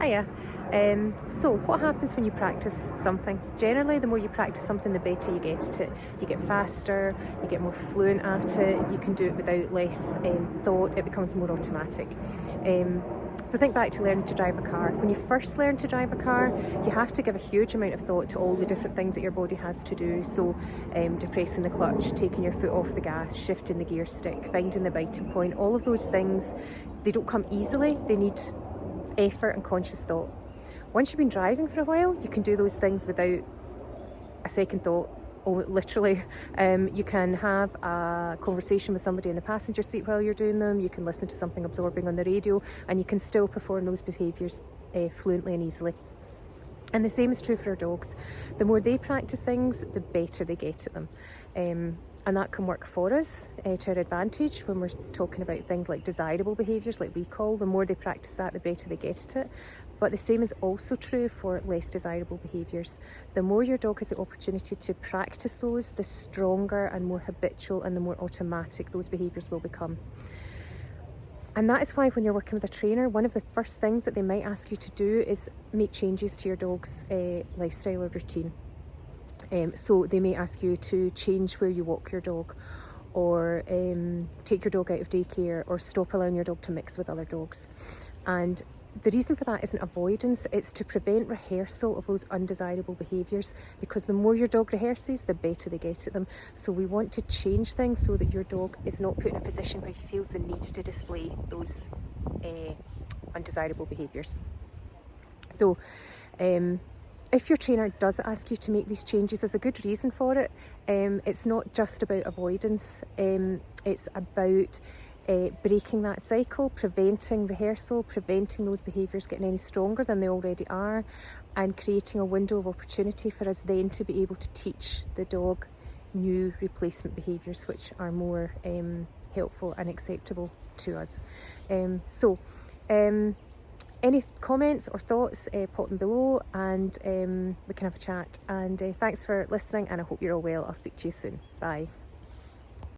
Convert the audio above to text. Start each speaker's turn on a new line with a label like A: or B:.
A: Hiya. So what happens when you practice something? Generally, the more you practice something, the better you get at it. You get faster, you get more fluent at it, you can do it without less thought, it becomes more automatic. So think back to learning to drive a car. When you first learn to drive a car, you have to give a huge amount of thought to all the different things that your body has to do. So depressing the clutch, taking your foot off the gas, shifting the gear stick, finding the biting point, all of those things, they don't come easily, they need effort and conscious thought. Once you've been driving for a while, you can do those things without a second thought. Literally, you can have a conversation with somebody in the passenger seat while you're doing them. You can listen to something absorbing on the radio, and you can still perform those behaviours fluently and easily. And the same is true for our dogs. The more they practice things, the better they get at them. And that can work for us to our advantage when we're talking about things like desirable behaviours, like recall. The more they practice that, the better they get at it. But the same is also true for less desirable behaviours. The more your dog has the opportunity to practice those, the stronger and more habitual and the more automatic those behaviours will become. And that is why when you're working with a trainer, one of the first things that they might ask you to do is make changes to your dog's lifestyle or routine. So they may ask you to change where you walk your dog, or take your dog out of daycare, or stop allowing your dog to mix with other dogs. And the reason for that isn't avoidance, it's to prevent rehearsal of those undesirable behaviours, because the more your dog rehearses, the better they get at them. So we want to change things so that your dog is not put in a position where he feels the need to display those undesirable behaviours. So if your trainer does ask you to make these changes, there's a good reason for it. It's not just about avoidance, it's about breaking that cycle, preventing rehearsal, preventing those behaviours getting any stronger than they already are, and creating a window of opportunity for us then to be able to teach the dog new replacement behaviours which are more helpful and acceptable to us. Any comments or thoughts, pop them below, and we can have a chat. And thanks for listening, and I hope you're all well. I'll speak to you soon. Bye.